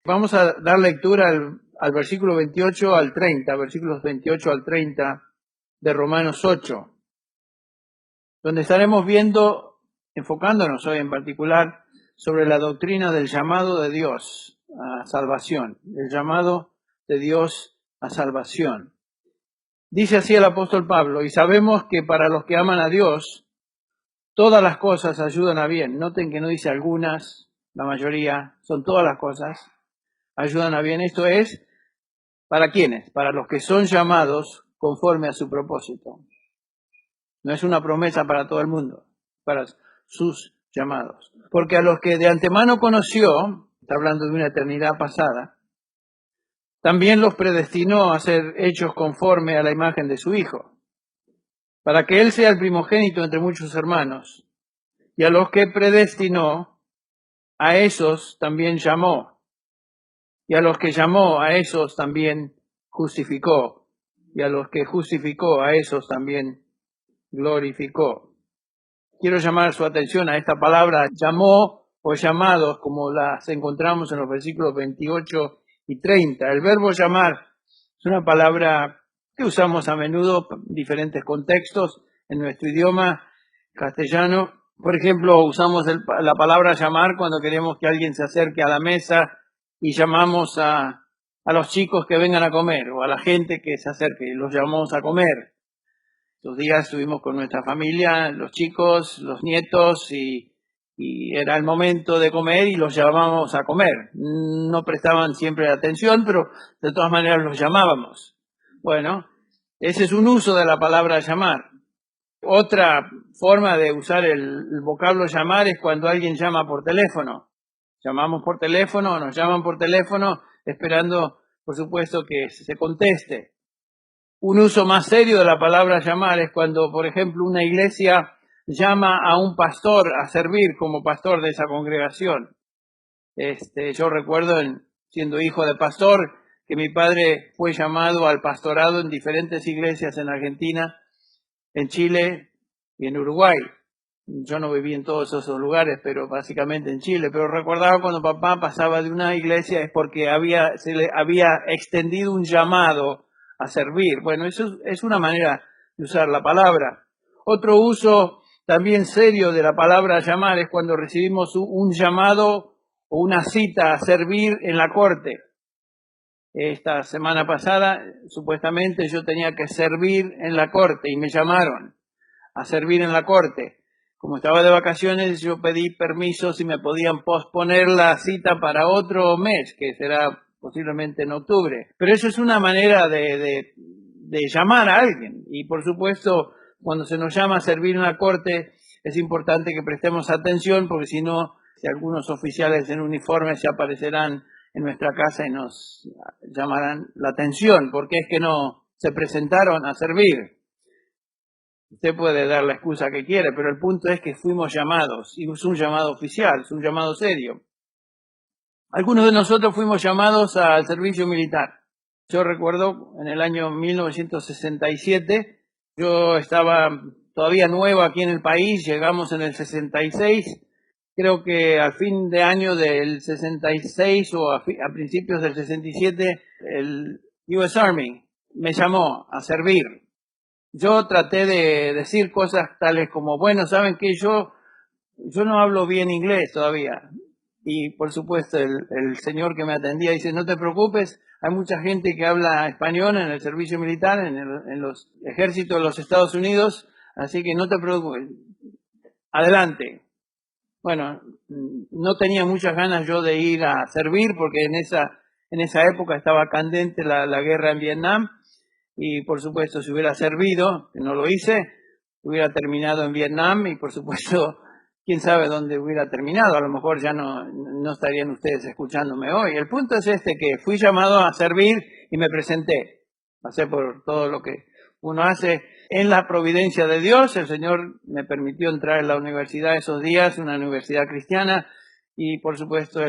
Vamos a dar lectura al versículo 28 al 30, versículos 28 al 30 de Romanos 8, donde estaremos viendo, enfocándonos hoy en particular, sobre la doctrina del llamado de Dios a salvación, el llamado de Dios a salvación. Dice así el apóstol Pablo: y sabemos que para los que aman a Dios, todas las cosas ayudan a bien. Noten que no dice algunas, la mayoría, son todas las cosas, ayudan a bien. Esto es, ¿para quiénes? Para los que son llamados conforme a su propósito. No es una promesa para todo el mundo, para sus llamados. Porque a los que de antemano conoció, está hablando de una eternidad pasada, también los predestinó a ser hechos conforme a la imagen de su Hijo, para que Él sea el primogénito entre muchos hermanos. Y a los que predestinó, a esos también llamó. Y a los que llamó, a esos también justificó. Y a los que justificó, a esos también glorificó. Quiero llamar su atención a esta palabra llamó o llamados, como las encontramos en los versículos 28 y 30. El verbo llamar es una palabra que usamos a menudo en diferentes contextos en nuestro idioma castellano. Por ejemplo, usamos la palabra llamar cuando queremos que alguien se acerque a la mesa y llamamos a los chicos que vengan a comer, o a la gente que se acerque y los llamamos a comer. Estos días estuvimos con nuestra familia, los chicos, los nietos, y era el momento de comer y los llamábamos a comer. No prestaban siempre atención, pero de todas maneras los llamábamos. Bueno, ese es un uso de la palabra llamar. Otra forma de usar el vocablo llamar es cuando alguien llama por teléfono. Llamamos por teléfono, o nos llaman por teléfono, esperando, por supuesto, que se conteste. Un uso más serio de la palabra llamar es cuando, por ejemplo, una iglesia llama a un pastor a servir como pastor de esa congregación. Yo recuerdo, siendo hijo de pastor, que mi padre fue llamado al pastorado en diferentes iglesias en Argentina, en Chile y en Uruguay. Yo no viví en todos esos lugares, pero básicamente en Chile. Pero recordaba cuando papá pasaba de una iglesia es porque se le había extendido un llamado a servir. Bueno, eso es una manera de usar la palabra. Otro uso también serio de la palabra llamar es cuando recibimos un llamado o una cita a servir en la corte. Esta semana pasada, supuestamente yo tenía que servir en la corte y me llamaron a servir en la corte. Como estaba de vacaciones, yo pedí permiso si me podían posponer la cita para otro mes, que será posiblemente en octubre. Pero eso es una manera de llamar a alguien. Y por supuesto, cuando se nos llama a servir en la corte, es importante que prestemos atención, porque si no, algunos oficiales en uniforme se aparecerán en nuestra casa y nos llamarán la atención, porque es que no se presentaron a servir. Usted puede dar la excusa que quiere, pero el punto es que fuimos llamados, y es un llamado oficial, es un llamado serio. Algunos de nosotros fuimos llamados al servicio militar. Yo recuerdo en el año 1967, yo estaba todavía nuevo aquí en el país, llegamos en el 66, creo que al fin de año del 66 o a principios del 67, el US Army me llamó a servir. Yo traté de decir cosas tales como, bueno, ¿saben qué? Yo no hablo bien inglés todavía. Y por supuesto el señor que me atendía dice, no te preocupes, hay mucha gente que habla español en el servicio militar, en los ejércitos de los Estados Unidos, así que no te preocupes. Adelante. Bueno, no tenía muchas ganas yo de ir a servir porque en esa época estaba candente la guerra en Vietnam. Y por supuesto, si hubiera servido, que no lo hice, hubiera terminado en Vietnam y por supuesto, quién sabe dónde hubiera terminado. A lo mejor ya no estarían ustedes escuchándome hoy. El punto es que fui llamado a servir y me presenté. Pasé por todo lo que uno hace en la providencia de Dios. El Señor me permitió entrar en la universidad esos días, una universidad cristiana, y por supuesto,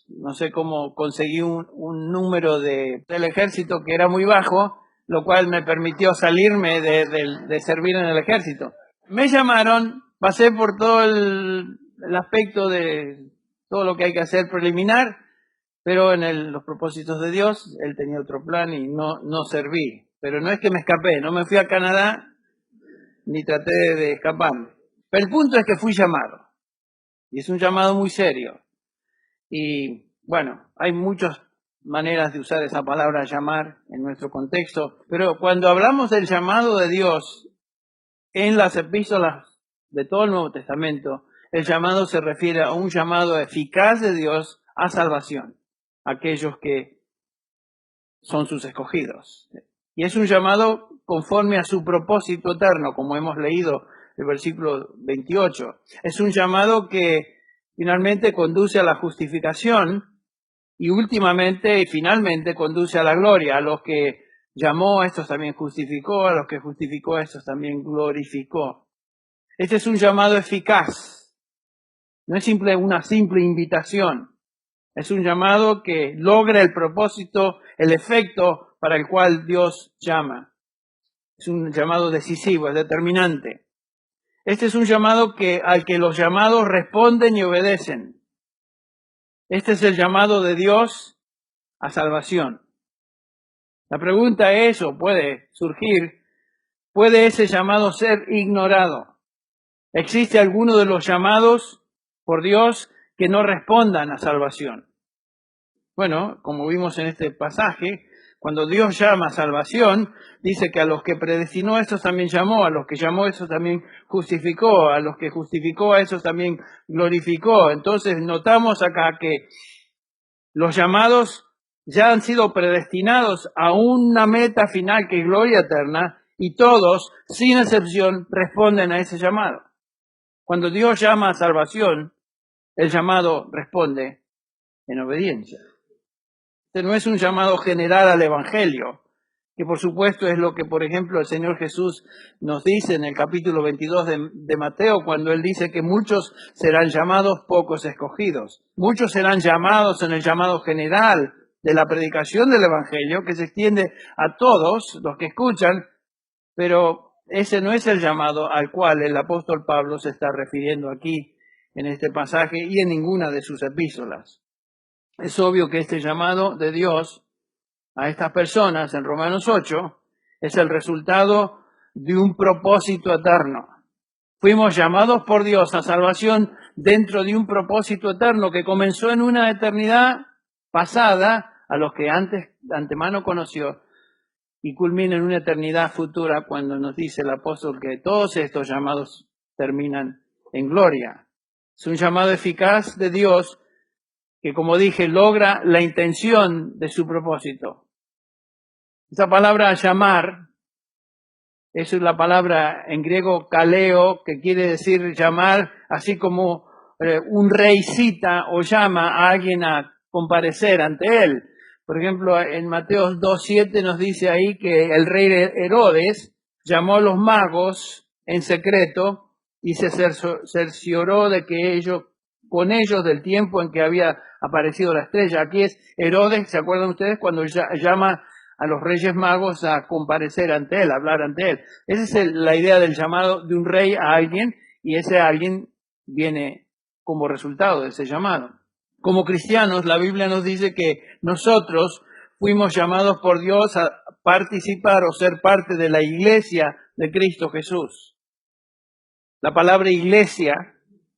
no sé cómo conseguí un número del ejército que era muy bajo, lo cual me permitió salirme de servir en el ejército. Me llamaron, pasé por todo el aspecto de todo lo que hay que hacer preliminar, Pero en los propósitos de Dios, Él tenía otro plan y no serví. Pero no es que me escapé, no me fui a Canadá ni traté de escaparme. Pero el punto es que fui llamado. Y es un llamado muy serio. Y bueno, hay muchas maneras de usar esa palabra llamar en nuestro contexto. Pero cuando hablamos del llamado de Dios en las epístolas de todo el Nuevo Testamento, el llamado se refiere a un llamado eficaz de Dios a salvación, aquellos que son sus escogidos. Y es un llamado conforme a su propósito eterno, como hemos leído el versículo 28. Es un llamado que finalmente conduce a la justificación y últimamente y finalmente conduce a la gloria. A los que llamó, a estos también justificó, a los que justificó, a estos también glorificó. Este es un llamado eficaz. No es una simple invitación. Es un llamado que logra el propósito, el efecto para el cual Dios llama. Es un llamado decisivo, es determinante. Este es un llamado al que los llamados responden y obedecen. Este es el llamado de Dios a salvación. La pregunta es, o puede surgir, ¿puede ese llamado ser ignorado? ¿Existe alguno de los llamados por Dios que no respondan a salvación? Bueno, como vimos en este pasaje, cuando Dios llama a salvación, dice que a los que predestinó, a estos también llamó, a los que llamó, a estos también justificó, a los que justificó, a esos también glorificó. Entonces notamos acá que los llamados ya han sido predestinados a una meta final que es gloria eterna, y todos, sin excepción, responden a ese llamado. Cuando Dios llama a salvación, el llamado responde en obediencia. Este no es un llamado general al Evangelio, que por supuesto es lo que, por ejemplo, el Señor Jesús nos dice en el capítulo 22 de Mateo, cuando Él dice que muchos serán llamados, pocos escogidos. Muchos serán llamados en el llamado general de la predicación del Evangelio, que se extiende a todos los que escuchan, pero ese no es el llamado al cual el apóstol Pablo se está refiriendo aquí en este pasaje y en ninguna de sus epístolas. Es obvio que este llamado de Dios a estas personas en Romanos 8 es el resultado de un propósito eterno. Fuimos llamados por Dios a salvación dentro de un propósito eterno que comenzó en una eternidad pasada a los que de antemano conoció y culmina en una eternidad futura cuando nos dice el apóstol que todos estos llamados terminan en gloria. Es un llamado eficaz de Dios que, como dije, logra la intención de su propósito. Esa palabra llamar es la palabra en griego kaleo, que quiere decir llamar, así como un rey cita o llama a alguien a comparecer ante él. Por ejemplo, en Mateo 2:7 nos dice ahí que el rey Herodes llamó a los magos en secreto y se cercioró de que con ellos del tiempo en que había aparecido la estrella. Aquí es Herodes, ¿se acuerdan ustedes? Cuando llama a los reyes magos a comparecer ante él, a hablar ante él. Esa es la idea del llamado de un rey a alguien, y ese alguien viene como resultado de ese llamado. Como cristianos, la Biblia nos dice que nosotros fuimos llamados por Dios a participar o ser parte de la iglesia de Cristo Jesús. La palabra iglesia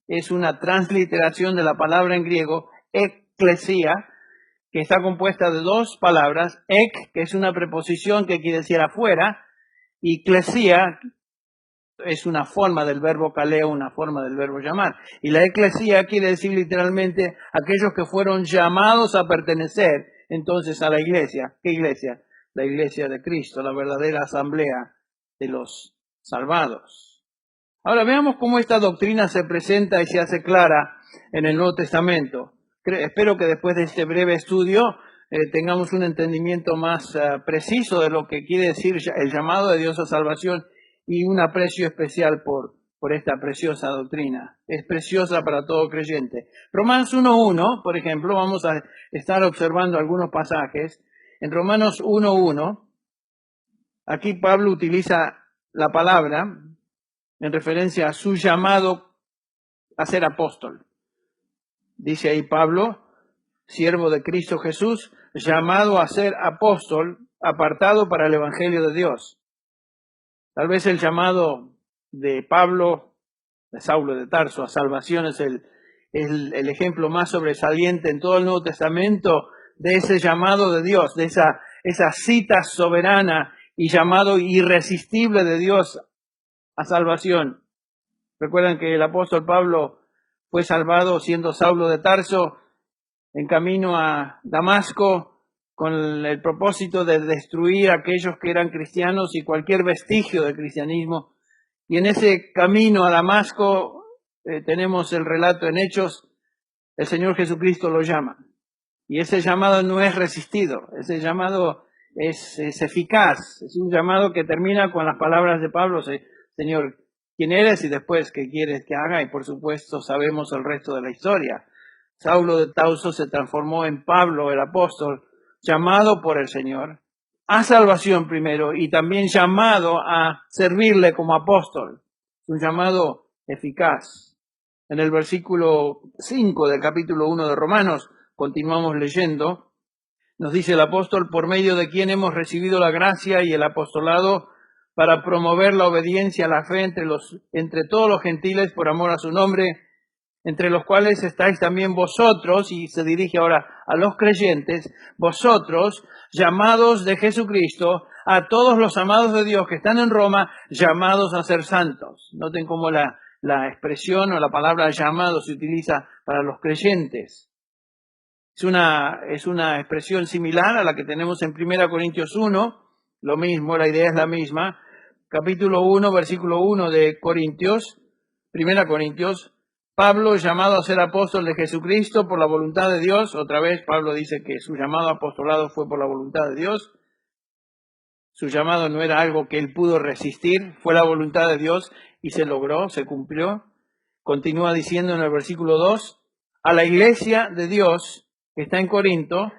es una transliteración de la palabra en griego eklesia, que está compuesta de dos palabras, ek, que es una preposición que quiere decir afuera, y klesia es una forma del verbo kaleo, una forma del verbo llamar. Y la eclesia quiere decir literalmente aquellos que fueron llamados a pertenecer entonces a la iglesia. ¿Qué iglesia? La iglesia de Cristo, la verdadera asamblea de los salvados. Ahora veamos cómo esta doctrina se presenta y se hace clara en el Nuevo Testamento. Espero que después de este breve estudio tengamos un entendimiento más preciso de lo que quiere decir el llamado de Dios a salvación y un aprecio especial por esta preciosa doctrina. Es preciosa para todo creyente. Romanos 1:1, por ejemplo, vamos a estar observando algunos pasajes. En Romanos 1:1, aquí Pablo utiliza la palabra en referencia a su llamado a ser apóstol. Dice ahí Pablo, siervo de Cristo Jesús, llamado a ser apóstol, apartado para el Evangelio de Dios. Tal vez el llamado de Pablo, de Saulo de Tarso, a salvación es el ejemplo más sobresaliente en todo el Nuevo Testamento de ese llamado de Dios, de esa cita soberana y llamado irresistible de Dios a salvación. Recuerdan que el apóstol Pablo fue salvado siendo Saulo de Tarso en camino a Damasco con el propósito de destruir a aquellos que eran cristianos y cualquier vestigio de cristianismo. Y en ese camino a Damasco tenemos el relato en Hechos, el Señor Jesucristo lo llama. Y ese llamado no es resistido, ese llamado es eficaz, es un llamado que termina con las palabras de Pablo, Señor, ¿quién eres? Y después, ¿qué quieres que haga? Y por supuesto sabemos el resto de la historia. Saulo de Tarso se transformó en Pablo, el apóstol, llamado por el Señor a salvación primero y también llamado a servirle como apóstol. Es un llamado eficaz. En el versículo 5 del capítulo 1 de Romanos, continuamos leyendo, nos dice el apóstol, por medio de quien hemos recibido la gracia y el apostolado para promover la obediencia a la fe entre todos los gentiles por amor a su nombre, entre los cuales estáis también vosotros, y se dirige ahora a los creyentes, vosotros, llamados de Jesucristo, a todos los amados de Dios que están en Roma, llamados a ser santos. Noten cómo la expresión o la palabra llamado se utiliza para los creyentes. Es una expresión similar a la que tenemos en 1 Corintios 1, lo mismo, la idea es la misma. Capítulo 1, versículo 1 de Corintios, 1 Corintios, Pablo, llamado a ser apóstol de Jesucristo por la voluntad de Dios. Otra vez Pablo dice que su llamado a apostolado fue por la voluntad de Dios. Su llamado no era algo que él pudo resistir, fue la voluntad de Dios y se logró, se cumplió. Continúa diciendo en el versículo 2, a la iglesia de Dios que está en Corinto,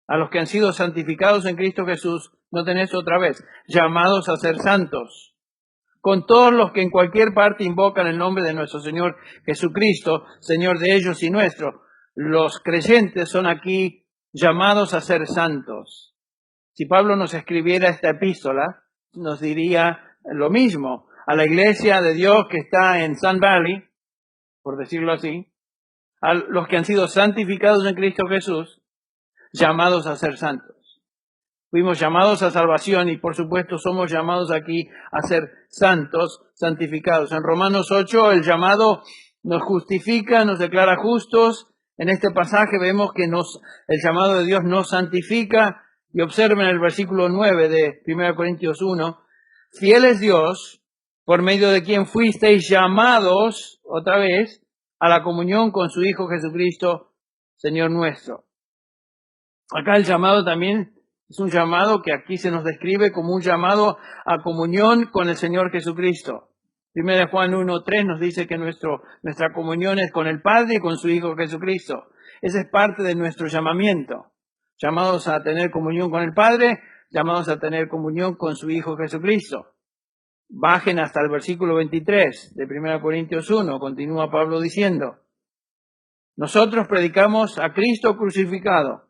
a los que han sido santificados en Cristo Jesús, no tenés otra vez, llamados a ser santos, con todos los que en cualquier parte invocan el nombre de nuestro Señor Jesucristo, Señor de ellos y nuestro. Los creyentes son aquí llamados a ser santos. Si Pablo nos escribiera esta epístola, nos diría lo mismo a la iglesia de Dios que está en Sun Valley, por decirlo así, a los que han sido santificados en Cristo Jesús, llamados a ser santos. Fuimos llamados a salvación y por supuesto somos llamados aquí a ser santos, santificados. En Romanos 8 el llamado nos justifica, nos declara justos. En este pasaje vemos que el llamado de Dios nos santifica. Y observen el versículo 9 de 1 Corintios 1. Fiel es Dios, por medio de quien fuisteis llamados, otra vez, a la comunión con su Hijo Jesucristo, Señor nuestro. Acá el llamado también es un llamado que aquí se nos describe como un llamado a comunión con el Señor Jesucristo. 1 Juan 1:3 nos dice que nuestra comunión es con el Padre y con su Hijo Jesucristo. Esa es parte de nuestro llamamiento. Llamados a tener comunión con el Padre, llamados a tener comunión con su Hijo Jesucristo. Bajen hasta el versículo 23 de 1 Corintios 1, continúa Pablo diciendo, nosotros predicamos a Cristo crucificado,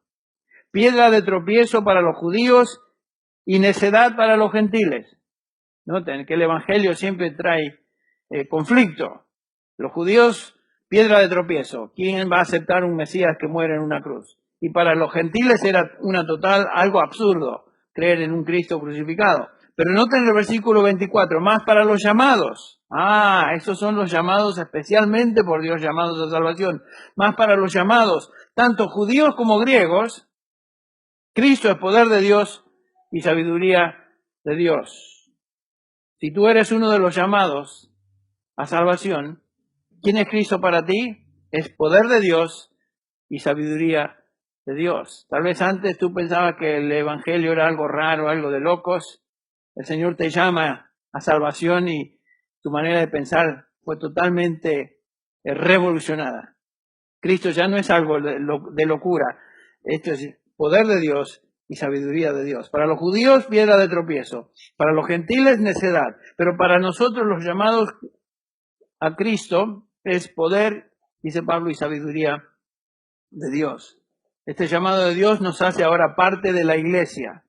piedra de tropiezo para los judíos y necedad para los gentiles. Noten que el Evangelio siempre trae conflicto. Los judíos, piedra de tropiezo. ¿Quién va a aceptar un Mesías que muere en una cruz? Y para los gentiles era algo absurdo creer en un Cristo crucificado. Pero noten el versículo 24, más para los llamados. Estos son los llamados especialmente por Dios, llamados a salvación. Más para los llamados, tanto judíos como griegos, Cristo es poder de Dios y sabiduría de Dios. Si tú eres uno de los llamados a salvación, ¿quién es Cristo para ti? Es poder de Dios y sabiduría de Dios. Tal vez antes tú pensabas que el Evangelio era algo raro, algo de locos. El Señor te llama a salvación y tu manera de pensar fue totalmente revolucionada. Cristo ya no es algo de locura. Esto es poder de Dios y sabiduría de Dios. Para los judíos, piedra de tropiezo. Para los gentiles, necedad. Pero para nosotros, los llamados a Cristo, es poder, dice Pablo, y sabiduría de Dios. Este llamado de Dios nos hace ahora parte de la iglesia.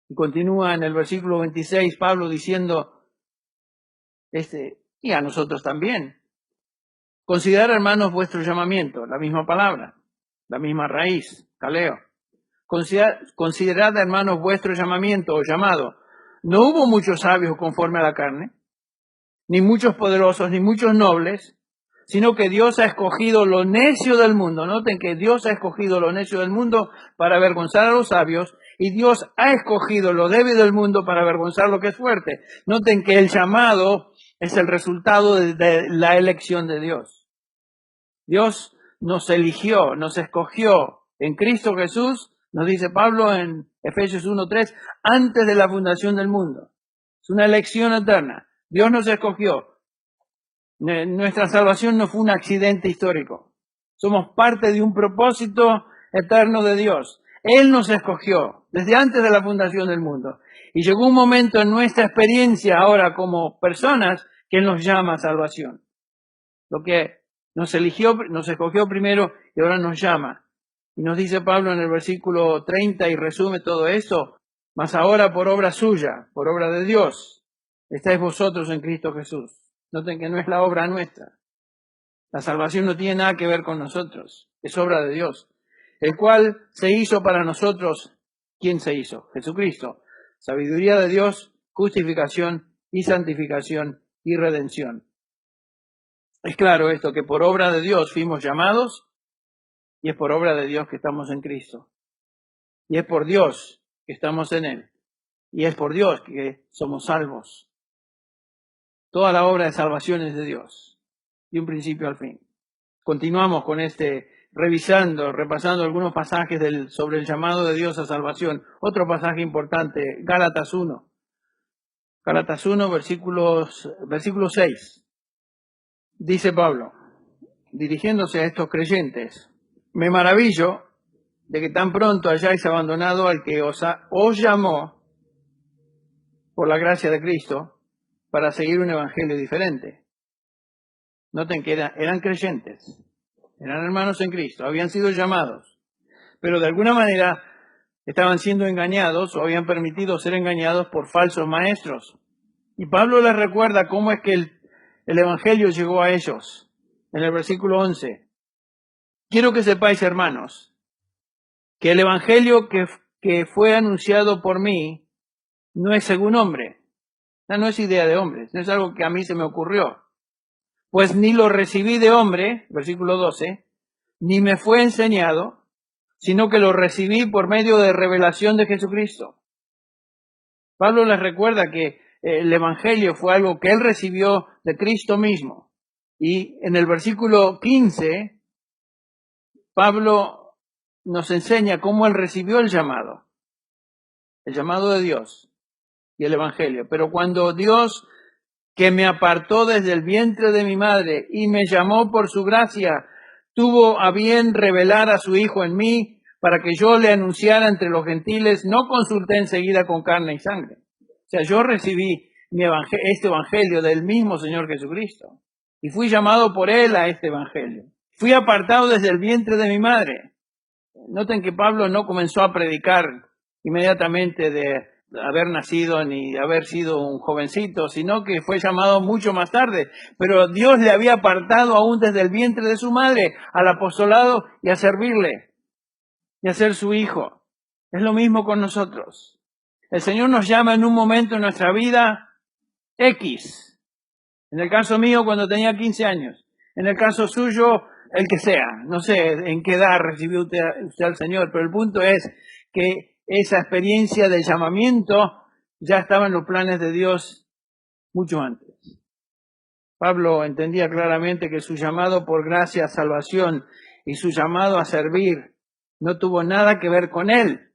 Y continúa en el versículo 26 Pablo diciendo, y a nosotros también. Considerad, hermanos, vuestro llamamiento, la misma palabra, la misma raíz, kaleo. Considerad, hermanos, vuestro llamamiento o llamado. No hubo muchos sabios conforme a la carne, ni muchos poderosos, ni muchos nobles, sino que Dios ha escogido lo necio del mundo. Noten que Dios ha escogido lo necio del mundo para avergonzar a los sabios, y Dios ha escogido lo débil del mundo para avergonzar lo que es fuerte. Noten que el llamado es el resultado de la elección de Dios. Dios nos eligió, nos escogió en Cristo Jesús, nos dice Pablo en Efesios 1:3, antes de la fundación del mundo. Es una elección eterna. Dios nos escogió. Nuestra salvación no fue un accidente histórico. Somos parte de un propósito eterno de Dios. Él nos escogió desde antes de la fundación del mundo. Y llegó un momento en nuestra experiencia ahora como personas que Él nos llama a salvación. Lo que nos eligió, nos escogió primero y ahora nos llama. Y nos dice Pablo en el versículo 30 y resume todo esto, mas ahora por obra suya, por obra de Dios, estáis vosotros en Cristo Jesús. Noten que no es la obra nuestra. La salvación no tiene nada que ver con nosotros, es obra de Dios, el cual se hizo para nosotros. ¿Quién se hizo? Jesucristo. Sabiduría de Dios, justificación y santificación y redención. Es claro esto, que por obra de Dios fuimos llamados y es por obra de Dios que estamos en Cristo. Y es por Dios que estamos en Él. Y es por Dios que somos salvos. Toda la obra de salvación es de Dios, de un principio al fin. Continuamos con repasando algunos pasajes sobre el llamado de Dios a salvación. Otro pasaje importante, Gálatas 1. Gálatas 1, versículo 6. Dice Pablo, dirigiéndose a estos creyentes, me maravillo de que tan pronto hayáis abandonado al que os llamó por la gracia de Cristo para seguir un evangelio diferente. Noten que eran creyentes, eran hermanos en Cristo, habían sido llamados, pero de alguna manera estaban siendo engañados o habían permitido ser engañados por falsos maestros. Y Pablo les recuerda cómo es que el evangelio llegó a ellos. En el versículo 11, quiero que sepáis, hermanos, que el evangelio que fue anunciado por mí no es según hombre. No es idea de hombres, no es algo que a mí se me ocurrió. Pues ni lo recibí de hombre, versículo 12, ni me fue enseñado, sino que lo recibí por medio de revelación de Jesucristo. Pablo les recuerda que el evangelio fue algo que él recibió de Cristo mismo. Y en el versículo 15, Pablo nos enseña cómo él recibió el llamado de Dios y el evangelio. Pero cuando Dios, que me apartó desde el vientre de mi madre y me llamó por su gracia, tuvo a bien revelar a su Hijo en mí para que yo le anunciara entre los gentiles, no consulté enseguida con carne y sangre. O sea, yo recibí este evangelio del mismo Señor Jesucristo y fui llamado por Él a este evangelio. Fui apartado desde el vientre de mi madre. Noten que Pablo no comenzó a predicar inmediatamente de haber nacido ni de haber sido un jovencito, sino que fue llamado mucho más tarde. Pero Dios le había apartado aún desde el vientre de su madre al apostolado y a servirle y a ser su hijo. Es lo mismo con nosotros. El Señor nos llama en un momento en nuestra vida X. En el caso mío, cuando tenía 15 años. En el caso suyo, el que sea. No sé en qué edad recibió usted al Señor, pero el punto es que esa experiencia de llamamiento ya estaba en los planes de Dios mucho antes. Pablo entendía claramente que su llamado por gracia a salvación y su llamado a servir no tuvo nada que ver con él.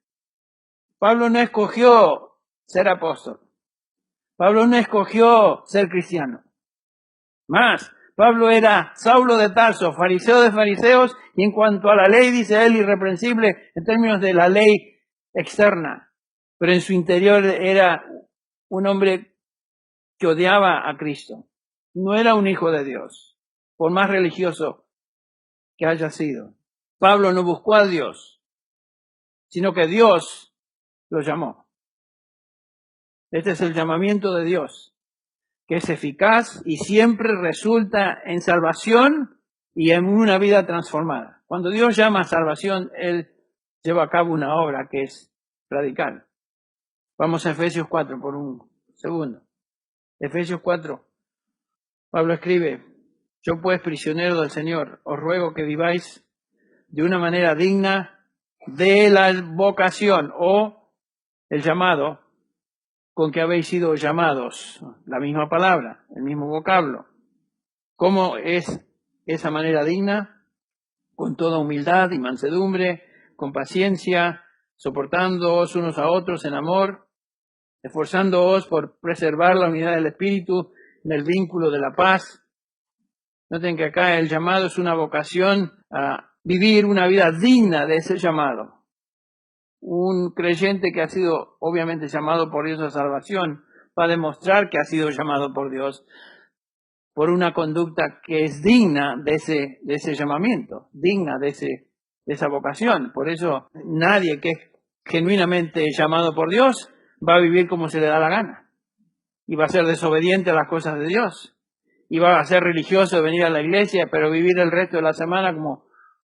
Pablo no escogió ser apóstol. Pablo no escogió ser cristiano. Más, Pablo era Saulo de Tarso, fariseo de fariseos, y en cuanto a la ley, dice él, irreprensible en términos de la ley externa. Pero en su interior era un hombre que odiaba a Cristo. No era un hijo de Dios, por más religioso que haya sido. Pablo no buscó a Dios, sino que Dios lo llamó. Este es el llamamiento de Dios, que es eficaz y siempre resulta en salvación y en una vida transformada. Cuando Dios llama a salvación, Él lleva a cabo una obra que es radical. Vamos a Efesios 4 por un segundo. Efesios 4. Pablo escribe: yo pues, prisionero del Señor, os ruego que viváis de una manera digna de la vocación o el llamado con que habéis sido llamados. La misma palabra, el mismo vocablo. ¿Cómo es esa manera digna? Con toda humildad y mansedumbre, con paciencia, soportándoos unos a otros en amor, esforzándoos por preservar la unidad del Espíritu en el vínculo de la paz. Noten que acá el llamado es una vocación a vivir una vida digna de ese llamado. Un creyente que ha sido obviamente llamado por Dios a salvación va a demostrar que ha sido llamado por Dios por una conducta que es digna de ese llamamiento, digna de esa vocación. Por eso nadie que es genuinamente llamado por Dios va a vivir como se le da la gana y va a ser desobediente a las cosas de Dios y va a ser religioso, venir a la iglesia, pero vivir el resto de la semana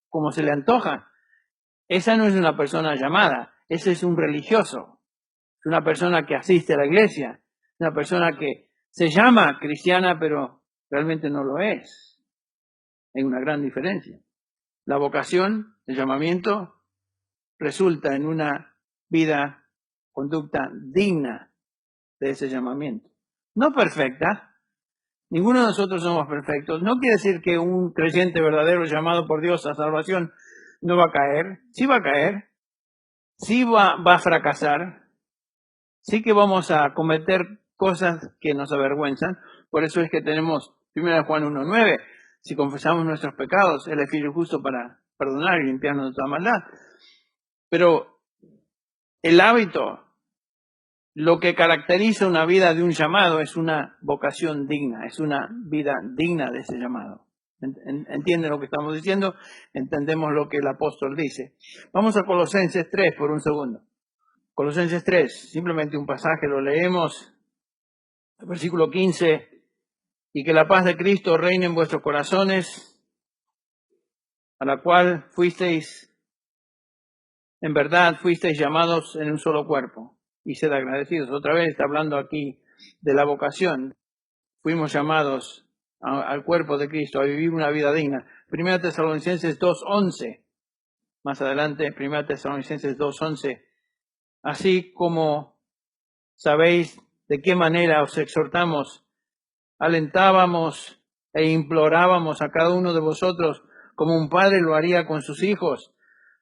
como se le antoja. Esa no es una persona llamada, ese es un religioso, es una persona que asiste a la iglesia, una persona que se llama cristiana, pero realmente no lo es. Hay una gran diferencia. La vocación, el llamamiento, resulta en una vida, conducta digna de ese llamamiento. No perfecta. Ninguno de nosotros somos perfectos. No quiere decir que un creyente verdadero llamado por Dios a salvación no va a caer. Sí va a caer. Sí va a fracasar. Sí que vamos a cometer cosas que nos avergüenzan. Por eso es que tenemos 1 Juan 1:9. Si confesamos nuestros pecados, Él es fiel y justo para perdonar y limpiarnos de toda maldad. Pero el hábito, lo que caracteriza una vida de un llamado es una vocación digna, es una vida digna de ese llamado. ¿Entienden lo que estamos diciendo? Entendemos lo que el apóstol dice. Vamos a Colosenses 3 por un segundo. Colosenses 3, simplemente un pasaje, lo leemos, el versículo 15, y que la paz de Cristo reine en vuestros corazones, a la cual en verdad fuisteis llamados en un solo cuerpo, y sed agradecidos. Otra vez está hablando aquí de la vocación. Fuimos llamados al cuerpo de Cristo a vivir una vida digna. 1 Tesalonicenses 2:11, más adelante, 1 Tesalonicenses 2:11, así como sabéis de qué manera os exhortamos, alentábamos e implorábamos a cada uno de vosotros como un padre lo haría con sus hijos,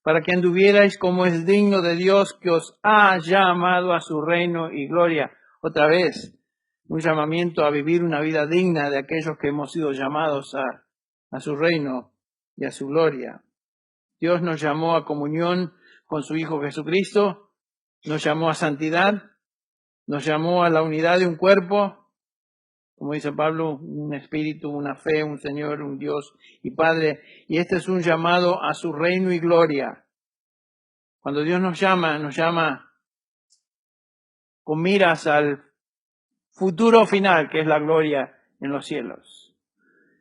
para que anduvierais como es digno de Dios que os ha llamado a su reino y gloria. Otra vez, un llamamiento a vivir una vida digna de aquellos que hemos sido llamados a su reino y a su gloria. Dios nos llamó a comunión con su Hijo Jesucristo, nos llamó a santidad, nos llamó a la unidad de un cuerpo, como dice Pablo, un espíritu, una fe, un Señor, un Dios y Padre. Y este es un llamado a su reino y gloria. Cuando Dios nos llama con miras al futuro final, que es la gloria en los cielos.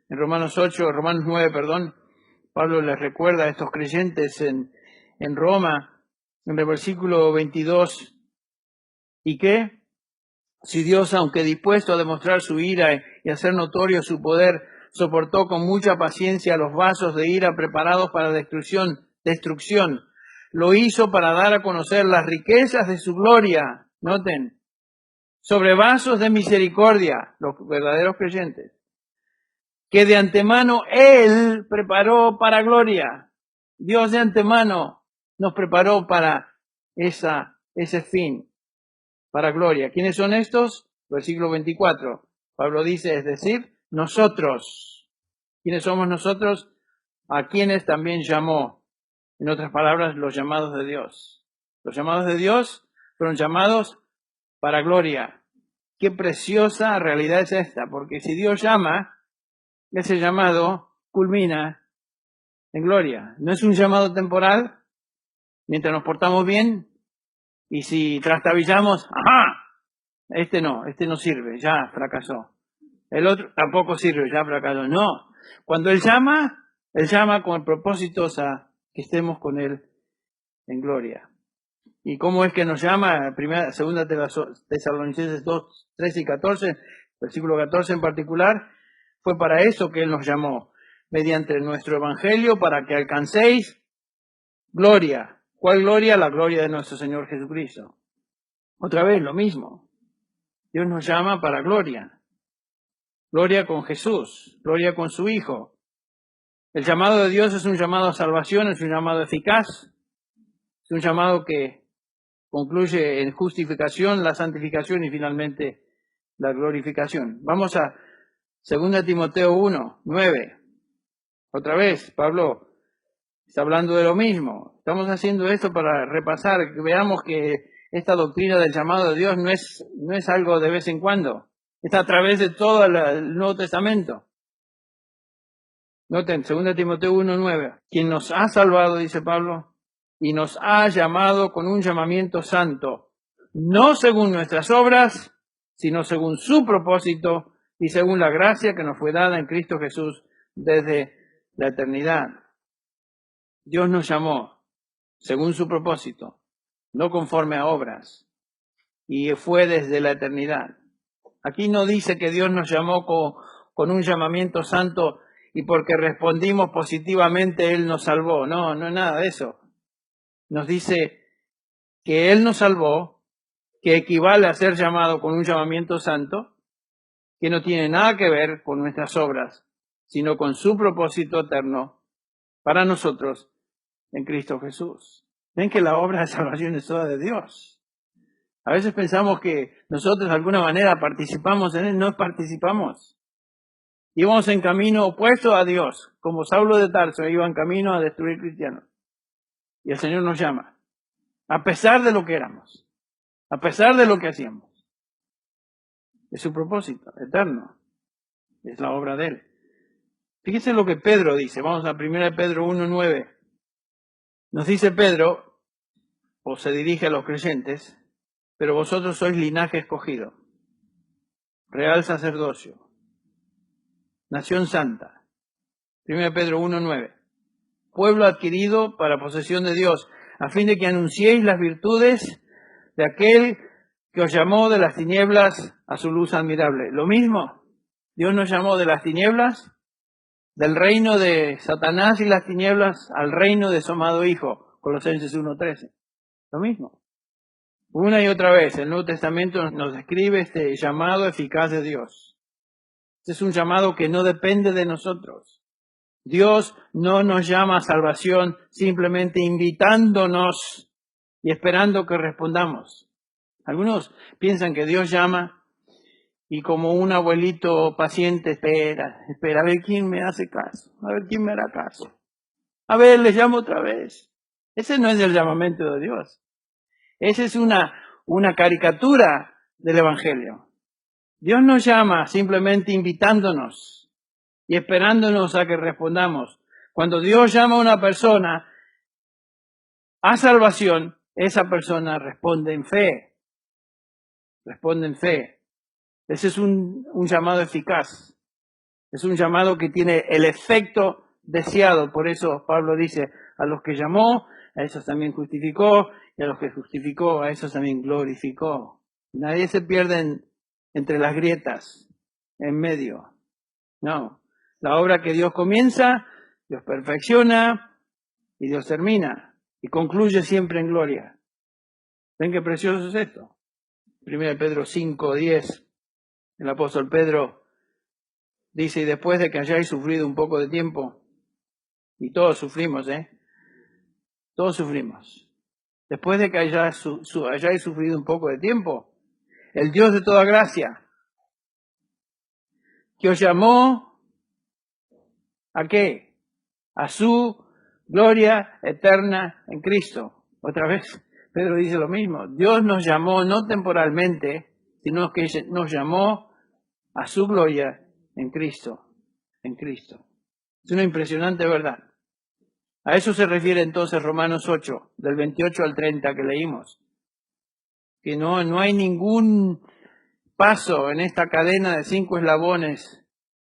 En Romanos 9, Pablo les recuerda a estos creyentes en Roma, en el versículo 22, ¿y qué? Si Dios, aunque dispuesto a demostrar su ira y hacer notorio su poder, soportó con mucha paciencia los vasos de ira preparados para destrucción, lo hizo para dar a conocer las riquezas de su gloria, noten, sobre vasos de misericordia, los verdaderos creyentes, que de antemano Él preparó para gloria. Dios de antemano nos preparó para ese fin, para gloria. ¿Quiénes son estos? Versículo 24. Pablo dice, es decir, nosotros. ¿Quiénes somos nosotros? A quienes también llamó. En otras palabras, los llamados de Dios. Los llamados de Dios fueron llamados para gloria. Qué preciosa realidad es esta, porque si Dios llama, ese llamado culmina en gloria. No es un llamado temporal, mientras nos portamos bien, y si trastabillamos, ¡ajá! Este no sirve, ya fracasó. El otro tampoco sirve, ya fracasó. No, cuando Él llama con propósitos a que estemos con Él en gloria. ¿Y cómo es que nos llama? Segunda Tesalonicenses 2, 13 y 14, versículo 14 en particular, fue para eso que Él nos llamó, mediante nuestro evangelio, para que alcancéis gloria. ¿Cuál gloria? La gloria de nuestro Señor Jesucristo. Otra vez, lo mismo. Dios nos llama para gloria. Gloria con Jesús, gloria con su Hijo. El llamado de Dios es un llamado a salvación, es un llamado eficaz, es un llamado que concluye en justificación, la santificación y finalmente la glorificación. Vamos a 2 Timoteo 1, 9. Otra vez, Pablo está hablando de lo mismo. Estamos haciendo esto para repasar, que veamos que esta doctrina del llamado de Dios no es algo de vez en cuando. Está a través de todo el Nuevo Testamento. Noten, 2 Timoteo 1, 9. Quien nos ha salvado, dice Pablo, y nos ha llamado con un llamamiento santo, no según nuestras obras, sino según su propósito y según la gracia que nos fue dada en Cristo Jesús desde la eternidad. Dios nos llamó según su propósito, no conforme a obras, y fue desde la eternidad. Aquí no dice que Dios nos llamó con un llamamiento santo y porque respondimos positivamente Él nos salvó. No es nada de eso. Nos dice que Él nos salvó, que equivale a ser llamado con un llamamiento santo, que no tiene nada que ver con nuestras obras, sino con su propósito eterno para nosotros en Cristo Jesús. Ven que la obra de salvación es toda de Dios. A veces pensamos que nosotros de alguna manera participamos en Él, no participamos. Íbamos en camino opuesto a Dios, como Saulo de Tarso iba en camino a destruir cristianos. Y el Señor nos llama, a pesar de lo que éramos, a pesar de lo que hacíamos. Es su propósito eterno, es la obra de Él. Fíjese lo que Pedro dice, vamos a 1 Pedro 1:9. Nos dice Pedro, o se dirige a los creyentes, pero vosotros sois linaje escogido, real sacerdocio, nación santa. 1 Pedro 1:9. Pueblo adquirido para posesión de Dios, a fin de que anunciéis las virtudes de aquel que os llamó de las tinieblas a su luz admirable. Lo mismo, Dios nos llamó de las tinieblas, del reino de Satanás y las tinieblas, al reino de su amado Hijo, Colosenses 1:13. Lo mismo. Una y otra vez, el Nuevo Testamento nos describe este llamado eficaz de Dios. Este es un llamado que no depende de nosotros. Dios no nos llama a salvación simplemente invitándonos y esperando que respondamos. Algunos piensan que Dios llama y como un abuelito paciente espera a ver quién me hace caso, a ver quién me hará caso. A ver, les llamo otra vez. Ese no es el llamamiento de Dios. Esa es una caricatura del Evangelio. Dios nos llama simplemente invitándonos y esperándonos a que respondamos. Cuando Dios llama a una persona a salvación, esa persona responde en fe. Responde en fe. Ese es un llamado eficaz. Es un llamado que tiene el efecto deseado. Por eso Pablo dice, a los que llamó, a esos también justificó, y a los que justificó, a esos también glorificó. Nadie se pierde entre las grietas, en medio. No. La obra que Dios comienza, Dios perfecciona y Dios termina. Y concluye siempre en gloria. ¿Ven qué precioso es esto? 1 Pedro 5:10. El apóstol Pedro dice, y después de que hayáis sufrido un poco de tiempo, y todos sufrimos, todos sufrimos. Después de que hayáis sufrido un poco de tiempo, el Dios de toda gracia, que os llamó, ¿a qué? A su gloria eterna en Cristo. Otra vez, Pedro dice lo mismo. Dios nos llamó no temporalmente, sino que nos llamó a su gloria en Cristo. En Cristo. Es una impresionante verdad. A eso se refiere entonces Romanos 8, del 28 al 30 que leímos. Que no hay ningún paso en esta cadena de 5 eslabones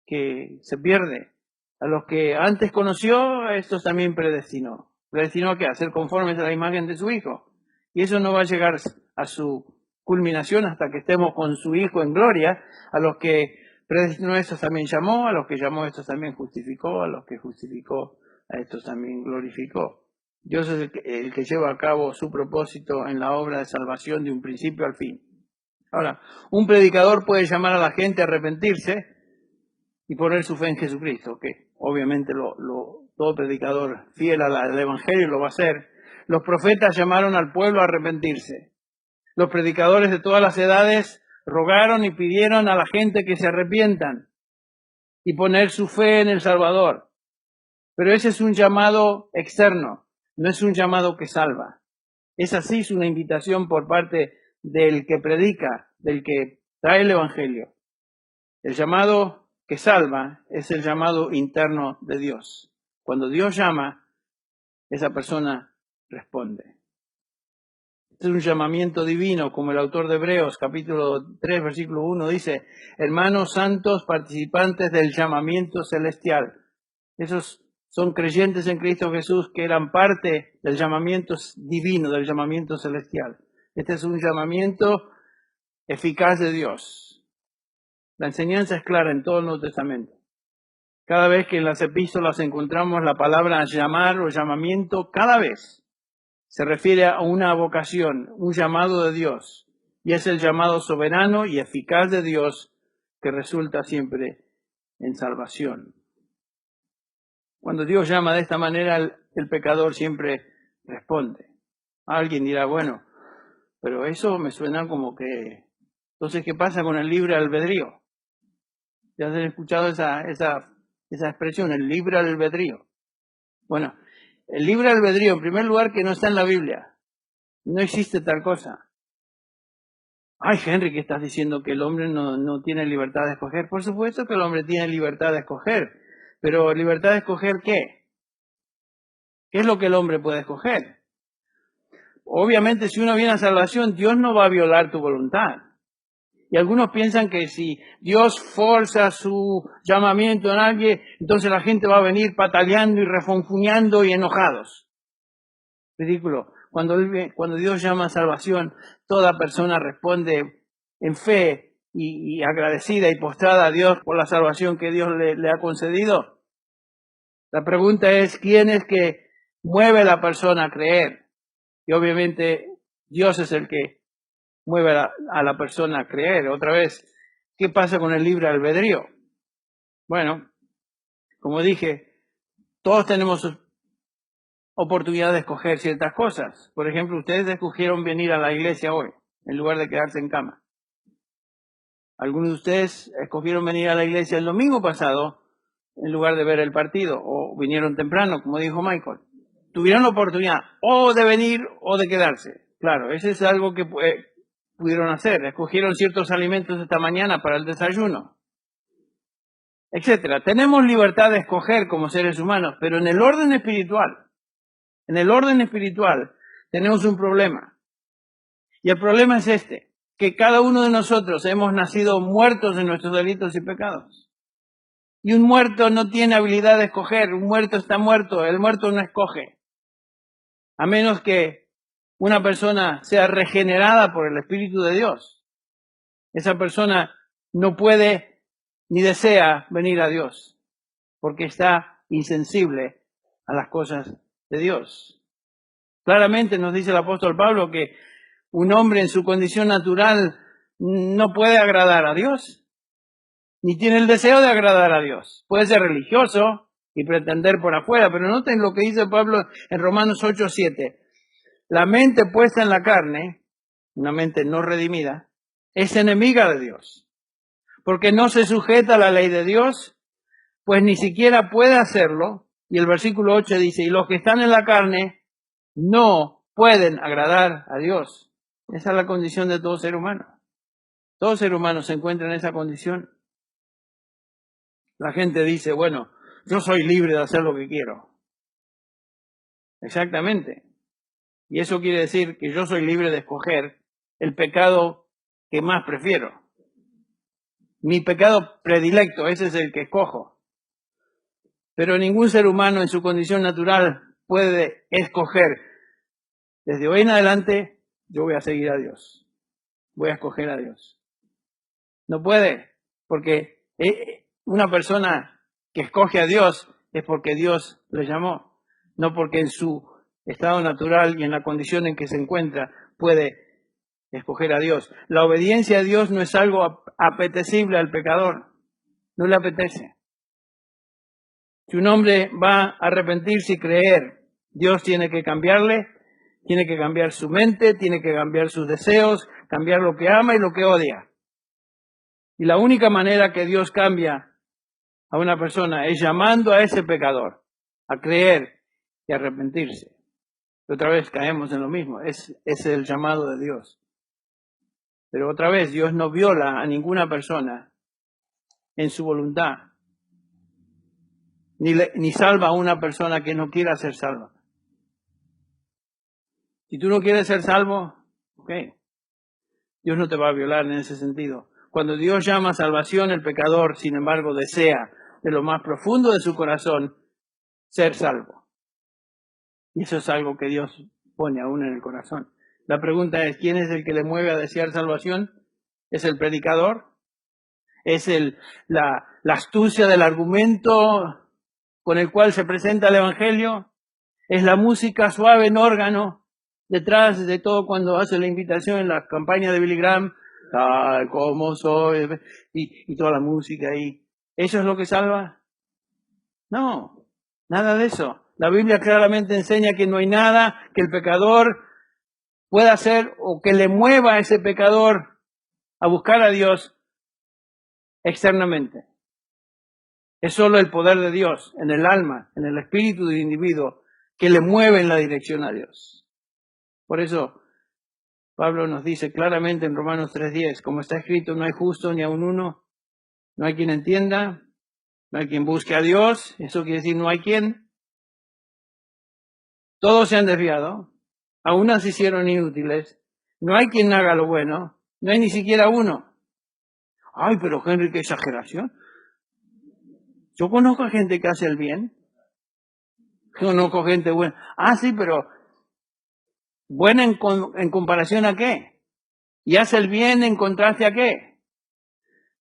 que se pierde. A los que antes conoció, a estos también predestinó. ¿Predestinó qué? A ser conformes a la imagen de su Hijo. Y eso no va a llegar a su culminación hasta que estemos con su Hijo en gloria. A los que predestinó, a estos también llamó. A los que llamó, a estos también justificó. A los que justificó, a estos también glorificó. Dios es el que lleva a cabo su propósito en la obra de salvación de un principio al fin. Ahora, un predicador puede llamar a la gente a arrepentirse y poner su fe en Jesucristo, que obviamente todo predicador fiel al Evangelio lo va a hacer. Los profetas llamaron al pueblo a arrepentirse. Los predicadores de todas las edades rogaron y pidieron a la gente que se arrepientan y poner su fe en el Salvador. Pero ese es un llamado externo, no es un llamado que salva. Esa sí es una invitación por parte del que predica, del que trae el Evangelio. El llamado que salva es el llamado interno de Dios. Cuando Dios llama, esa persona responde. Este es un llamamiento divino, como el autor de Hebreos, capítulo 3, versículo 1, dice: hermanos santos, participantes del llamamiento celestial. Esos son creyentes en Cristo Jesús que eran parte del llamamiento divino, del llamamiento celestial. Este es un llamamiento eficaz de Dios. La enseñanza es clara en todo el Nuevo Testamento. Cada vez que en las epístolas encontramos la palabra llamar o llamamiento, cada vez se refiere a una vocación, un llamado de Dios. Y es el llamado soberano y eficaz de Dios que resulta siempre en salvación. Cuando Dios llama de esta manera, el pecador siempre responde. Alguien dirá, bueno, pero eso me suena como que... Entonces, ¿qué pasa con el libre albedrío? ¿Ya has escuchado esa expresión, el libre albedrío? Bueno, el libre albedrío, en primer lugar, que no está en la Biblia. No existe tal cosa. Ay, Henry, ¿qué estás diciendo? ¿Que el hombre no tiene libertad de escoger? Por supuesto que el hombre tiene libertad de escoger. Pero ¿libertad de escoger qué? ¿Qué es lo que el hombre puede escoger? Obviamente, si uno viene a salvación, Dios no va a violar tu voluntad. Y algunos piensan que si Dios forza su llamamiento en alguien, entonces la gente va a venir pataleando y refunfuñando y enojados. Ridículo. Cuando Dios llama a salvación, toda persona responde en fe y agradecida y postrada a Dios por la salvación que Dios le ha concedido. La pregunta es, ¿quién es que mueve a la persona a creer? Y obviamente Dios es el que mueve a la persona a creer. Otra vez, ¿qué pasa con el libre albedrío? Bueno, como dije, todos tenemos oportunidad de escoger ciertas cosas. Por ejemplo, ustedes escogieron venir a la iglesia hoy, en lugar de quedarse en cama. Algunos de ustedes escogieron venir a la iglesia el domingo pasado, en lugar de ver el partido, o vinieron temprano, como dijo Michael. Tuvieron la oportunidad o de venir o de quedarse. Claro, eso es algo que pudieron hacer. Escogieron ciertos alimentos esta mañana para el desayuno, etcétera. Tenemos libertad de escoger como seres humanos, pero en el orden espiritual tenemos un problema. Y el problema es este, que cada uno de nosotros hemos nacido muertos en nuestros delitos y pecados. Y un muerto no tiene habilidad de escoger, un muerto está muerto, el muerto no escoge. A menos que una persona sea regenerada por el Espíritu de Dios. Esa persona no puede ni desea venir a Dios, porque está insensible a las cosas de Dios. Claramente nos dice el apóstol Pablo que un hombre en su condición natural no puede agradar a Dios, ni tiene el deseo de agradar a Dios. Puede ser religioso y pretender por afuera, pero noten lo que dice Pablo en Romanos 8:7. La mente puesta en la carne, una mente no redimida, es enemiga de Dios, porque no se sujeta a la ley de Dios, pues ni siquiera puede hacerlo. Y el versículo 8 dice, y los que están en la carne no pueden agradar a Dios. Esa es la condición de todo ser humano. Todo ser humano se encuentra en esa condición. La gente dice, bueno, yo soy libre de hacer lo que quiero. Exactamente. Y eso quiere decir que yo soy libre de escoger el pecado que más prefiero. Mi pecado predilecto, ese es el que escojo. Pero ningún ser humano en su condición natural puede escoger. Desde hoy en adelante, yo voy a seguir a Dios. Voy a escoger a Dios. No puede, porque una persona que escoge a Dios es porque Dios lo llamó, no porque en su estado natural y en la condición en que se encuentra puede escoger a Dios. La obediencia a Dios no es algo apetecible al pecador, no le apetece. Si un hombre va a arrepentirse y creer, Dios tiene que cambiarle, tiene que cambiar su mente, tiene que cambiar sus deseos, cambiar lo que ama y lo que odia. Y la única manera que Dios cambia a una persona es llamando a ese pecador a creer y arrepentirse. Y otra vez caemos en lo mismo, es el llamado de Dios. Pero otra vez, Dios no viola a ninguna persona en su voluntad, ni salva a una persona que no quiera ser salva. Si tú no quieres ser salvo, ok, Dios no te va a violar en ese sentido. Cuando Dios llama a salvación, el pecador, sin embargo, desea de lo más profundo de su corazón ser salvo. Y eso es algo que Dios pone aún en el corazón. La pregunta es, ¿quién es el que le mueve a desear salvación? ¿Es el predicador? ¿Es la astucia del argumento con el cual se presenta el Evangelio? ¿Es la música suave en órgano detrás de todo cuando hace la invitación en la campaña de Billy Graham? Tal como soy, y toda la música ahí. ¿Eso es lo que salva? No, nada de eso. La Biblia claramente enseña que no hay nada que el pecador pueda hacer o que le mueva a ese pecador a buscar a Dios externamente. Es solo el poder de Dios en el alma, en el espíritu del individuo, que le mueve en la dirección a Dios. Por eso, Pablo nos dice claramente en Romanos 3:10, como está escrito, no hay justo ni aun uno, no hay quien entienda, no hay quien busque a Dios, eso quiere decir no hay quien. Todos se han desviado, a unas se hicieron inútiles, no hay quien haga lo bueno, no hay ni siquiera uno. Ay, pero Henry, qué exageración. Yo conozco a gente que hace el bien, conozco gente buena. Ah, sí, pero ¿buena en comparación a qué? ¿Y hace el bien en contraste a qué?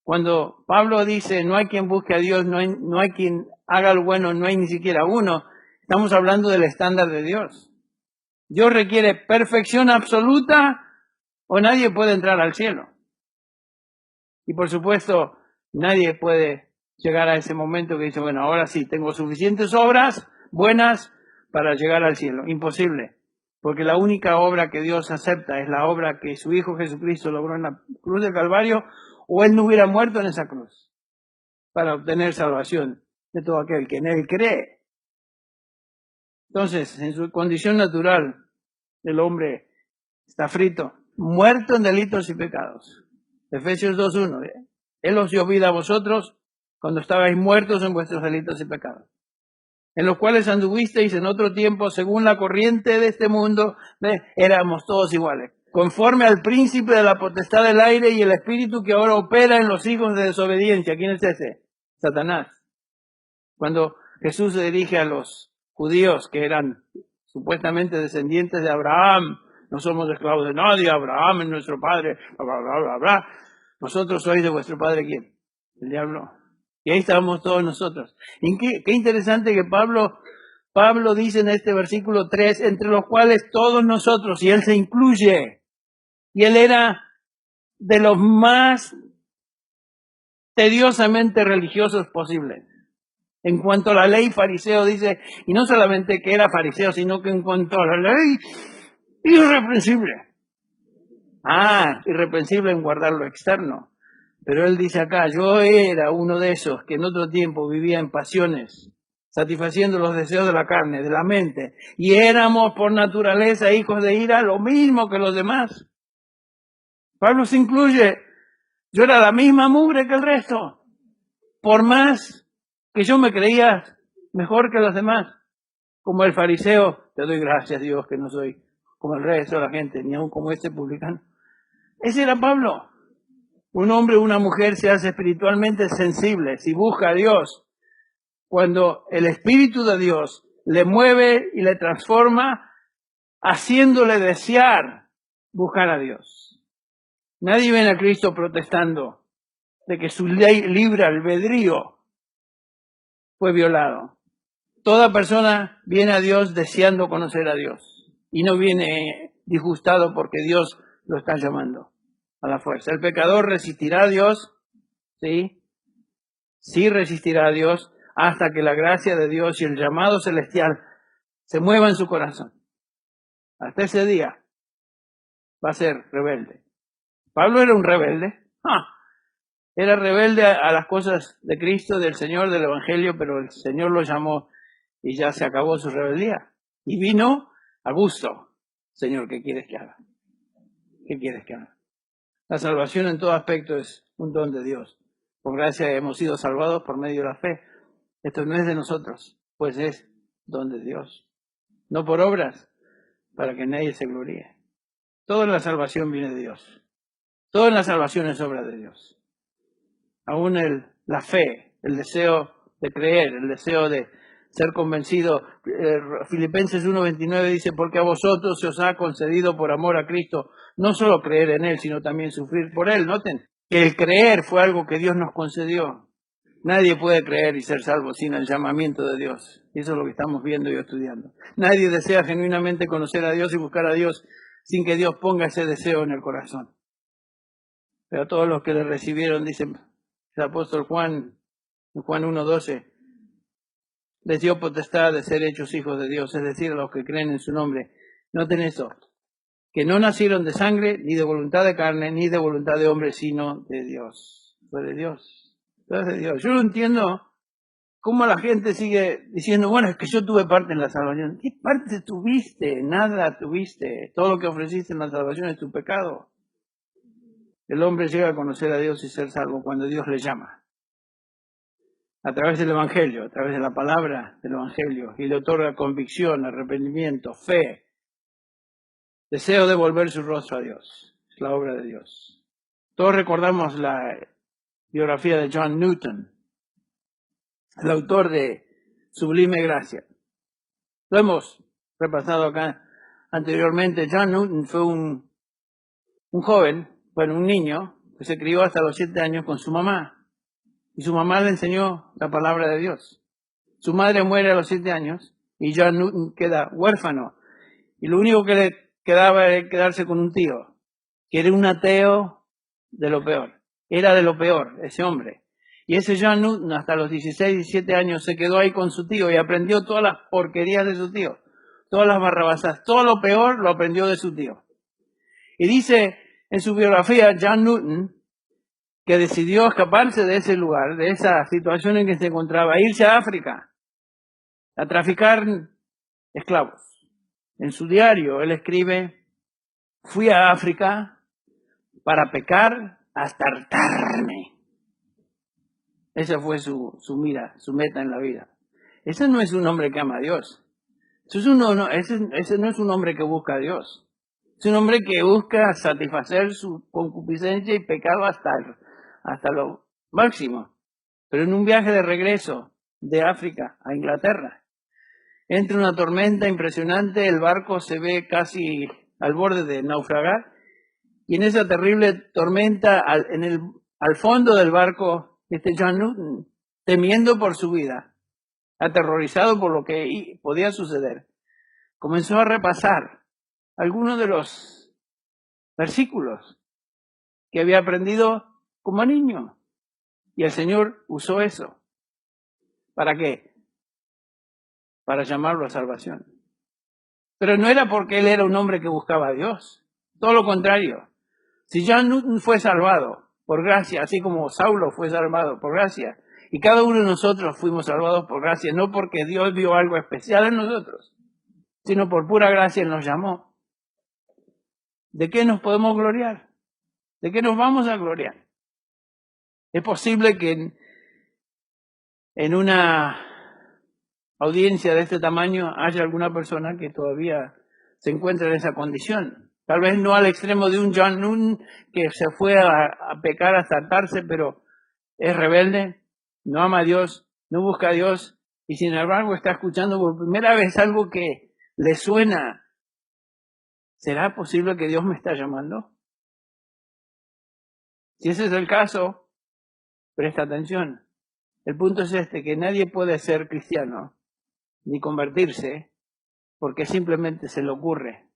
Cuando Pablo dice no hay quien busque a Dios, no hay quien haga lo bueno, no hay ni siquiera uno, estamos hablando del estándar de Dios. Dios requiere perfección absoluta o nadie puede entrar al cielo. Y por supuesto, nadie puede llegar a ese momento que dice, bueno, ahora sí, tengo suficientes obras buenas para llegar al cielo. Imposible. Porque la única obra que Dios acepta es la obra que su Hijo Jesucristo logró en la cruz del Calvario, o Él no hubiera muerto en esa cruz para obtener salvación de todo aquel que en Él cree. Entonces, en su condición natural, el hombre está frito, muerto en delitos y pecados. Efesios 2:1. Él os dio vida a vosotros cuando estabais muertos en vuestros delitos y pecados, en los cuales anduvisteis en otro tiempo según la corriente de este mundo. Éramos todos iguales, conforme al príncipe de la potestad del aire y el espíritu que ahora opera en los hijos de desobediencia. ¿Quién es ese? Satanás. Cuando Jesús se dirige a los judíos que eran supuestamente descendientes de Abraham, no somos esclavos de nadie, Abraham es nuestro padre, bla, bla, bla, bla, bla. Vosotros sois de vuestro padre, ¿quién? El diablo. Y ahí estamos todos nosotros. Y qué interesante que Pablo dice en este versículo 3, entre los cuales todos nosotros, y él se incluye, y él era de los más tediosamente religiosos posibles. En cuanto a la ley, fariseo dice, y no solamente que era fariseo, sino que en cuanto a la ley, irreprensible. Irreprensible en guardar lo externo. Pero él dice acá, yo era uno de esos que en otro tiempo vivía en pasiones, satisfaciendo los deseos de la carne, de la mente, y éramos por naturaleza hijos de ira, lo mismo que los demás. Pablo se incluye, yo era la misma mugre que el resto, por más que yo me creía mejor que los demás. Como el fariseo, te doy gracias, Dios, que no soy como el resto de la gente, ni aun como este publicano. Ese era Pablo. Un hombre o una mujer se hace espiritualmente sensible si busca a Dios. Cuando el Espíritu de Dios le mueve y le transforma, haciéndole desear buscar a Dios. Nadie viene a Cristo protestando de que su ley libre albedrío fue violado. Toda persona viene a Dios deseando conocer a Dios y no viene disgustado porque Dios lo está llamando a la fuerza. El pecador resistirá a Dios, ¿sí? Sí resistirá a Dios hasta que la gracia de Dios y el llamado celestial se mueva en su corazón. Hasta ese día va a ser rebelde. Pablo era un rebelde. Era rebelde a las cosas de Cristo, del Señor, del Evangelio, pero el Señor lo llamó y ya se acabó su rebeldía. Y vino a gusto. Señor, ¿qué quieres que haga? ¿Qué quieres que haga? La salvación en todo aspecto es un don de Dios. Por gracia hemos sido salvados por medio de la fe. Esto no es de nosotros, pues es don de Dios. No por obras, para que nadie se gloríe. Toda la salvación viene de Dios. Toda la salvación es obra de Dios. Aún la fe, el deseo de creer, el deseo de ser convencido. Filipenses 1:29 dice, porque a vosotros se os ha concedido por amor a Cristo, no solo creer en Él, sino también sufrir por Él. Noten que el creer fue algo que Dios nos concedió. Nadie puede creer y ser salvo sin el llamamiento de Dios. Y eso es lo que estamos viendo y estudiando. Nadie desea genuinamente conocer a Dios y buscar a Dios sin que Dios ponga ese deseo en el corazón. Pero a todos los que le recibieron, dice el apóstol Juan, en Juan 1:12, les dio potestad de ser hechos hijos de Dios, es decir, a los que creen en su nombre. Noten eso, que no nacieron de sangre, ni de voluntad de carne, ni de voluntad de hombre, sino de Dios. Fue de Dios. Fue de Dios. Yo no entiendo cómo la gente sigue diciendo, bueno, es que yo tuve parte en la salvación. ¿Qué parte tuviste? Nada tuviste. Todo lo que ofreciste en la salvación es tu pecado. El hombre llega a conocer a Dios y ser salvo cuando Dios le llama. A través del Evangelio, a través de la palabra del Evangelio, y le otorga convicción, arrepentimiento, fe, deseo de volver su rostro a Dios. Es la obra de Dios. Todos recordamos la biografía de John Newton, el autor de Sublime Gracia. Lo hemos repasado acá anteriormente. John Newton fue un joven, un niño, que se crió hasta los 7 años con su mamá. Y su mamá le enseñó la palabra de Dios. Su madre muere a los 7 años y John Newton queda huérfano. Y lo único que le quedaba era quedarse con un tío, que era un ateo de lo peor. Era de lo peor, ese hombre. Y ese John Newton hasta los 16, 17 años se quedó ahí con su tío y aprendió todas las porquerías de su tío. Todas las barrabasas. Todo lo peor lo aprendió de su tío. Y dice en su biografía John Newton que decidió escaparse de ese lugar, de esa situación en que se encontraba, irse a África a traficar esclavos. En su diario él escribe, fui a África para pecar hasta hartarme. Esa fue su meta en la vida. Ese no es un hombre que ama a Dios. Ese no es un hombre que busca a Dios. Es un hombre que busca satisfacer su concupiscencia y pecado hasta lo máximo. Pero en un viaje de regreso de África a Inglaterra, entra una tormenta impresionante, el barco se ve casi al borde de naufragar, y en esa terrible tormenta, al fondo del barco, John Newton, temiendo por su vida, aterrorizado por lo que podía suceder, comenzó a repasar algunos de los versículos que había aprendido como niño. Y el Señor usó eso. ¿Para qué? Para llamarlo a salvación. Pero no era porque él era un hombre que buscaba a Dios. Todo lo contrario. Si John Newton fue salvado por gracia, así como Saulo fue salvado por gracia, y cada uno de nosotros fuimos salvados por gracia, no porque Dios vio algo especial en nosotros, sino por pura gracia Él nos llamó. ¿De qué nos podemos gloriar? ¿De qué nos vamos a gloriar? Es posible que en una audiencia de este tamaño haya alguna persona que todavía se encuentra en esa condición. Tal vez no al extremo de un John Newton que se fue a pecar hasta hartarse, pero es rebelde, no ama a Dios, no busca a Dios, y sin embargo está escuchando por primera vez algo que le suena. ¿Será posible que Dios me está llamando? Si ese es el caso, presta atención. El punto es este, que nadie puede ser cristiano ni convertirse porque simplemente se le ocurre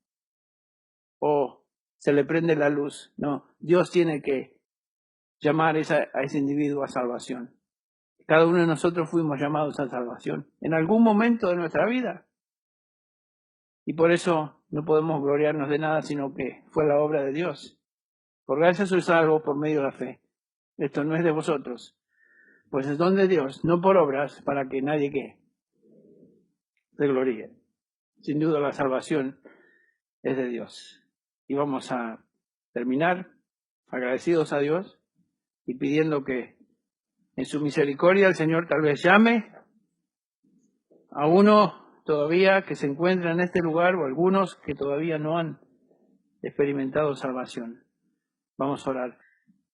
o se le prende la luz. No, Dios tiene que llamar a ese individuo a salvación. Cada uno de nosotros fuimos llamados a salvación en algún momento de nuestra vida. Y por eso no podemos gloriarnos de nada, sino que fue la obra de Dios. Por gracia sois salvos por medio de la fe. Esto no es de vosotros, pues es don de Dios, no por obras, para que nadie se gloríe. Sin duda la salvación es de Dios. Y vamos a terminar agradecidos a Dios y pidiendo que en su misericordia el Señor tal vez llame a uno todavía que se encuentra en este lugar o algunos que todavía no han experimentado salvación. Vamos a orar.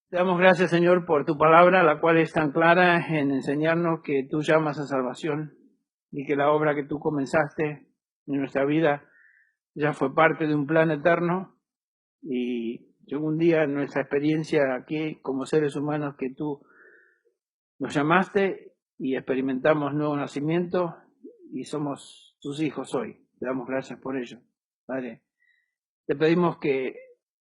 Te damos gracias, Señor, por tu palabra, la cual es tan clara en enseñarnos que tú llamas a salvación y que la obra que tú comenzaste en nuestra vida ya fue parte de un plan eterno y llegó un día en nuestra experiencia aquí como seres humanos que tú nos llamaste y experimentamos nuevo nacimiento y somos tus hijos hoy. Te damos gracias por ello, Padre. Te pedimos que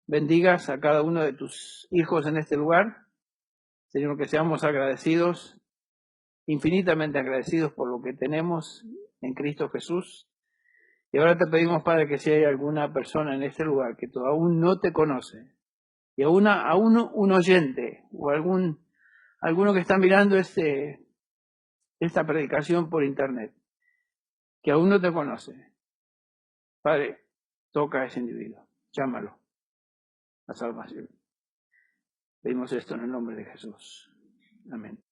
bendigas a cada uno de tus hijos en este lugar. Señor, que seamos agradecidos, infinitamente agradecidos por lo que tenemos en Cristo Jesús. Y ahora te pedimos, Padre, que si hay alguna persona en este lugar que aún no te conoce, y aún un oyente o alguno que está mirando esta predicación por internet, que aún no te conoce, Padre, toca a ese individuo, llámalo a salvación. Pedimos esto en el nombre de Jesús. Amén.